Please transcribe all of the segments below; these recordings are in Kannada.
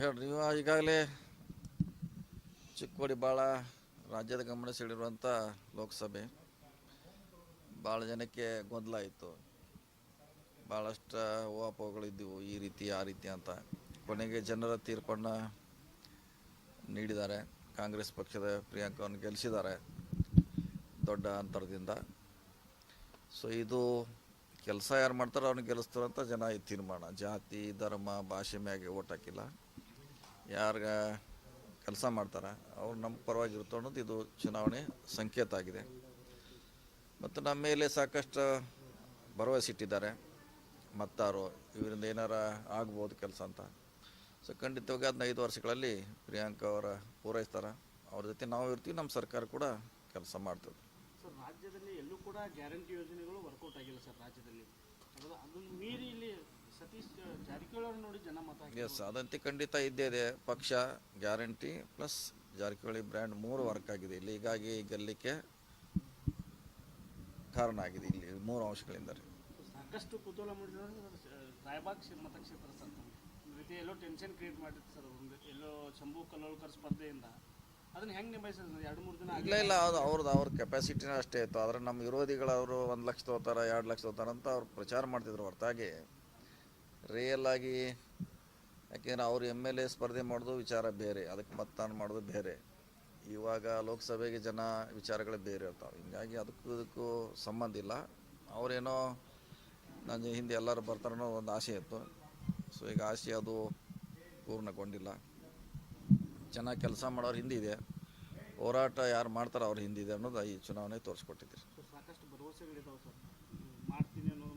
ಹೇಳ್ರಿ ನೀವು ಈಗಾಗಲೇ ಚಿಕ್ಕೋಡಿ ಭಾಳ ರಾಜ್ಯದ ಗಮನ ಸೆಳೆದಿರುವಂಥ ಲೋಕಸಭೆ ಭಾಳ ಜನಕ್ಕೆ ಗೊಂದಲ ಇತ್ತು. ಭಾಳಷ್ಟು ಊಹಾಪೋಹಗಳಿದ್ದವು, ಈ ರೀತಿ ಆ ರೀತಿ ಅಂತ. ಕೊನೆಗೆ ಜನರ ತೀರ್ಪನ್ನು ನೀಡಿದ್ದಾರೆ. ಕಾಂಗ್ರೆಸ್ ಪಕ್ಷದ ಪ್ರಿಯಾಂಕವನ್ನು ಗೆಲ್ಲಿಸಿದ್ದಾರೆ ದೊಡ್ಡ ಅಂತರದಿಂದ. ಸೊ ಇದು ಕೆಲಸ ಯಾರು ಮಾಡ್ತಾರೋ ಅವ್ರನ್ನ ಗೆಲ್ಲಿಸ್ತಾರಂತ ಜನ ಈ ತೀರ್ಮಾನ. ಜಾತಿ ಧರ್ಮ ಭಾಷೆ ಮ್ಯಾಗೆ ಓಟ್ ಹಾಕಿಲ್ಲ. ಯಾರ್ಗ ಕೆಲಸ ಮಾಡ್ತಾರೆ ಅವ್ರು ನಮ್ಮ ಪರವಾಗಿರುತ್ತೋ ಅನ್ನೋದು ಇದು ಚುನಾವಣೆ ಸಂಕೇತ ಆಗಿದೆ. ಮತ್ತು ನಮ್ಮ ಮೇಲೆ ಸಾಕಷ್ಟು ಭರವಸೆ ಇಟ್ಟಿದ್ದಾರೆ ಮತ್ತಾರು, ಇವರಿಂದ ಏನಾರ ಆಗ್ಬೋದು ಕೆಲಸ ಅಂತ. ಸೊ ಖಂಡಿತವಾಗಿ ಅದನ್ನ 5 ವರ್ಷಗಳಲ್ಲಿ ಪ್ರಿಯಾಂಕಾ ಅವರ ಪೂರೈಸ್ತಾರೆ. ಅವ್ರ ಜೊತೆ ನಾವು ಇರ್ತೀವಿ, ನಮ್ಮ ಸರ್ಕಾರ ಕೂಡ ಕೆಲಸ ಮಾಡ್ತದೆ. ಸರ್, ರಾಜ್ಯದಲ್ಲಿ ಎಲ್ಲೂ ಕೂಡ ಗ್ಯಾರಂಟಿ ಯೋಜನೆಗಳು ವರ್ಕೌಟ್ ಆಗಿಲ್ಲ ಸರ್ ರಾಜ್ಯದಲ್ಲಿ. ಅದನ್ನು ಮೀರಿ ಇಲ್ಲಿ ಸತೀಶ್ ಜಾರಕಿಹೊಳಿ ಅವ್ರನ್ನ ನೋಡಿ ಜನ ಮತ ಹಾಕಿದ್ರು. ಎಸ್, ಅದಂತೆ ಖಂಡಿತ ಇದ್ದೇ ಇದೆ. ಪಕ್ಷ guarantee plus Jarkiholi brand 3 work ಆಗಿದೆ ಇಲ್ಲಿ. ಹೀಗಾಗಿ ಗೆಲ್ಲಲಿಕ್ಕೆ ಕಾರಣ ಆಗಿದೆ ಇಲ್ಲಿ 3 ಅಂಶಗಳಿಂದ. ಸಾಕಷ್ಟು ಕುತೂಹಲ ಮೂಡಿದ್ರೆ ರಾಯಬಾಗ್ ಮತಕ್ಷೇತ್ರ ಸರ್, ಒಂದು ರೀತಿ ಎಲ್ಲೋ ಟೆನ್ಷನ್ ಕ್ರಿಯೇಟ್ ಮಾಡಿತ್ತು ಸರ್. ಒಂದು ಎಲ್ಲೋ ಶಂಭು ಕಲ್ಲೋಳ್ಕರ್ ಸ್ಪರ್ಧೆಯಿಂದ ಅದನ್ನ ಹೆಂಗೆ ನಿಭಾಯಿಸೋದು? 2-3 ದಿನ ಇಲ್ಲ ಅದು ಅವ್ರ ಕೆಪಾಸಿಟಿನ ಅಷ್ಟೇ ಇತ್ತು. ಆದರೆ ನಮ್ಮ ವಿರೋಧಿಗಳು ಅವರು 1 ಲಕ್ಷ ತೊಗೋತಾರೆ 2 ಲಕ್ಷ ತೊಗೋತಾರೆ ಅಂತ ಅವ್ರು ಪ್ರಚಾರ ಮಾಡ್ತಿದ್ರು ಹೊರತಾಗಿ ರಿಯಲ್ ಆಗಿ. ಯಾಕೆಂದರೆ ಅವರು MLA ಸ್ಪರ್ಧೆ ಮಾಡೋದು ವಿಚಾರ ಬೇರೆ, ಅದಕ್ಕೆ ಮತದಾನ ಮಾಡೋದು ಬೇರೆ. ಇವಾಗ ಲೋಕಸಭೆಗೆ ಜನ ವಿಚಾರಗಳೇ ಬೇರೆ ಇರ್ತಾವೆ. ಹೀಗಾಗಿ ಅದಕ್ಕೂ ಸಂಬಂಧ ಇಲ್ಲ. ಅವರೇನೋ ನನ್ನ ಹಿಂದೆ ಎಲ್ಲರೂ ಬರ್ತಾರನ್ನೋ ಒಂದು ಆಸೆ ಇತ್ತು. ಸೊ ಈಗ ಆಸೆ ಅದು ಪೂರ್ಣಗೊಂಡಿಲ್ಲ. ಚೆನ್ನಾಗಿ ಕೆಲಸ ಮಾಡೋರು ಹಿಂದಿದೆ, ಹೋರಾಟ ಯಾರು ಮಾಡ್ತಾರೋ ಅವ್ರ ಹಿಂದಿದೆ ಅನ್ನೋದು ಈ ಚುನಾವಣೆ ತೋರಿಸ್ಕೊಟ್ಟಿದ್ದೀರಿ. ಸಾಕಷ್ಟು ಭರವಸೆಗಳಿದಾವೆ ಸರ್, ಮಾಡ್ತೀನಿ ಅನ್ನೋ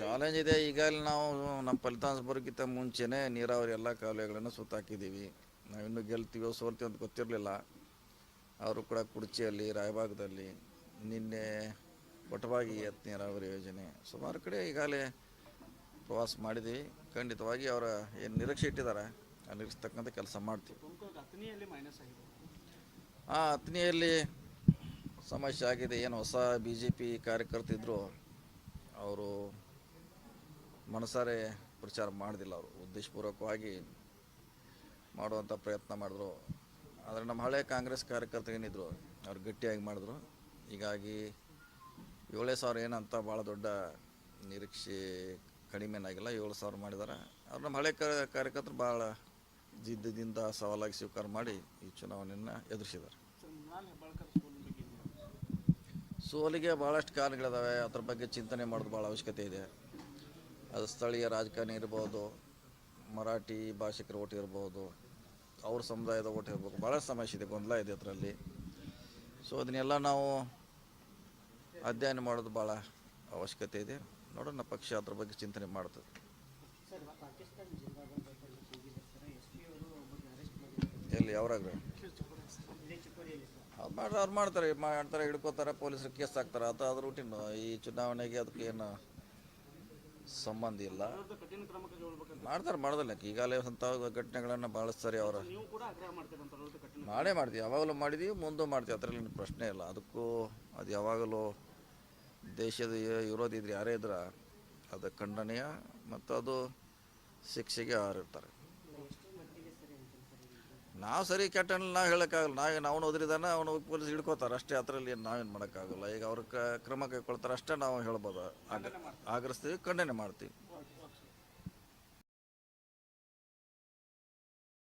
ಚಾಲೆಂಜ್ ಇದೆ. ಈಗಾಗಲೇ ನಾವು ನಮ್ಮ ಫಲಿತಾಂಶ ಬರೋಕ್ಕಿಂತ ಮುಂಚೆನೇ ನೀರಾವರಿ ಎಲ್ಲ ಕಾಲುವೆಗಳನ್ನು ಸುತ್ತಾಕಿದ್ದೀವಿ. ನಾವಿನ್ನೂ ಗೆಲ್ತೀವೋ ಸೋಲ್ತೀವಿ ಅಂತ ಗೊತ್ತಿರಲಿಲ್ಲ. ಅವರು ಕೂಡ ಕುಡ್ಚಿಯಲ್ಲಿ, ರಾಯಬಾಗದಲ್ಲಿ, ನಿನ್ನೆ ಒಟವಾಗಿ ನೀರಾವರಿ ಯೋಜನೆ ಸುಮಾರು ಕಡೆ ಈಗಾಗಲೇ ಪ್ರವಾಸ ಮಾಡಿದ್ದೀವಿ. ಖಂಡಿತವಾಗಿ ಅವರ ಏನು ನಿರೀಕ್ಷೆ ಇಟ್ಟಿದ್ದಾರೆ ಆ ನಿರೀಕ್ಷಿಸ್ತಕ್ಕಂಥ ಕೆಲಸ ಮಾಡ್ತೀವಿ. ಅತ್ನಿಯಲ್ಲಿ ಸಮಸ್ಯೆ ಆಗಿದೆ. ಏನು ಹೊಸ BJP ಕಾರ್ಯಕರ್ತರಿದ್ದರು, ಅವರು ಮನಸಾರೆ ಪ್ರಚಾರ ಮಾಡೋದಿಲ್ಲ. ಅವರು ಉದ್ದೇಶಪೂರ್ವಕವಾಗಿ ಮಾಡುವಂಥ ಪ್ರಯತ್ನ ಮಾಡಿದ್ರು. ಆದರೆ ನಮ್ಮ ಹಳೆ ಕಾಂಗ್ರೆಸ್ ಕಾರ್ಯಕರ್ತರು ಏನಿದ್ರು ಅವ್ರು ಗಟ್ಟಿಯಾಗಿ ಮಾಡಿದ್ರು. ಹೀಗಾಗಿ 7,000 ಏನಂತ ಭಾಳ ದೊಡ್ಡ ನಿರೀಕ್ಷೆ ಕಡಿಮೆನಾಗಿಲ್ಲ. 7,000 ಮಾಡಿದ್ದಾರೆ. ಅವ್ರು ನಮ್ಮ ಹಳೆ ಕಾರ್ಯಕರ್ತರು ಭಾಳ ಜಿದ್ದದಿಂದ ಸವಾಲಾಗಿ ಸ್ವೀಕಾರ ಮಾಡಿ ಈ ಚುನಾವಣೆಯನ್ನು ಎದುರಿಸಿದ್ದಾರೆ. ಸೋಲಿಗೆ ಭಾಳಷ್ಟು ಕಾರಣಗಳಿದ್ದಾವೆ. ಅದ್ರ ಬಗ್ಗೆ ಚಿಂತನೆ ಮಾಡೋದು ಭಾಳ ಅವಶ್ಯಕತೆ ಇದೆ. ಅದು ಸ್ಥಳೀಯ ರಾಜಕಾರಣಿ ಇರ್ಬೋದು, ಮರಾಠಿ ಭಾಷಿಕರ ಓಟ್ ಇರ್ಬೋದು, ಅವ್ರ ಸಮುದಾಯದ ಓಟ್ ಇರ್ಬೋದು. ಭಾಳ ಸಮಸ್ಯೆ ಇದೆ, ಗೊಂದಲ ಇದೆ ಅದರಲ್ಲಿ. ಸೊ ಅದನ್ನೆಲ್ಲ ನಾವು ಅಧ್ಯಯನ ಮಾಡೋದು ಭಾಳ ಅವಶ್ಯಕತೆ ಇದೆ. ನೋಡೋಣ, ಪಕ್ಷ ಅದ್ರ ಬಗ್ಗೆ ಚಿಂತನೆ ಮಾಡ್ತದೆ. ಎಲ್ಲಿ ಯಾವ್ರಾಗ ಅವ್ರು ಮಾಡ್ತಾರೆ ಹಿಡ್ಕೋತಾರೆ, ಪೊಲೀಸರು ಕೇಸ್ ಹಾಕ್ತಾರೆ. ಅದ್ರ ರೂಟೀನು. ಈ ಚುನಾವಣೆಗೆ ಅದಕ್ಕೆ ಏನು ಸಂಬಂಧ ಇಲ್ಲ. ಮಾಡೋದಿಲ್ಲ. ಈಗಾಗಲೇ ಅಂಥ ಘಟನೆಗಳನ್ನು ಭಾಳಷ್ಟು ಸರಿ ಅವರು ಮಾಡ್ತೀವಿ. ಯಾವಾಗಲೂ ಮಾಡಿದ್ದೀವಿ, ಮುಂದೂ ಮಾಡ್ತೀವಿ. ಅದರಲ್ಲಿ ಪ್ರಶ್ನೆ ಇಲ್ಲ. ಅದಕ್ಕೂ ಅದು ಯಾವಾಗಲೂ ದೇಶದ ವಿರೋಧಿ ಇದ್ರೆ ಯಾರೇ ಇದ್ರೆ ಅದು ಖಂಡನೀಯ ಮತ್ತು ಅದು ಶಿಕ್ಷೆಗೆ ಹಾರಿರ್ತಾರೆ. ನಾವು ಸರಿ ಕೆಟ್ಟಲ್ಲಿ ನಾವು ಹೇಳೋಕ್ಕಾಗಲ್ಲ. ಅವನು ಓದ್ರಿದಾನೆ, ಅವನು ಪೊಲೀಸ್ ಹಿಡ್ಕೋತಾರೆ ಅಷ್ಟೇ. ಅದರಲ್ಲಿ ನಾವೇನು ಮಾಡೋಕ್ಕಾಗಲ್ಲ. ಈಗ ಅವ್ರ ಕ್ರಮ ಕೈಗೊಳ್ತಾರೆ ಅಷ್ಟೇ ನಾವು ಹೇಳ್ಬೋದು. ಆಗ್ರಹಿಸ್ತೀವಿ, ಖಂಡನೆ ಮಾಡ್ತೀವಿ.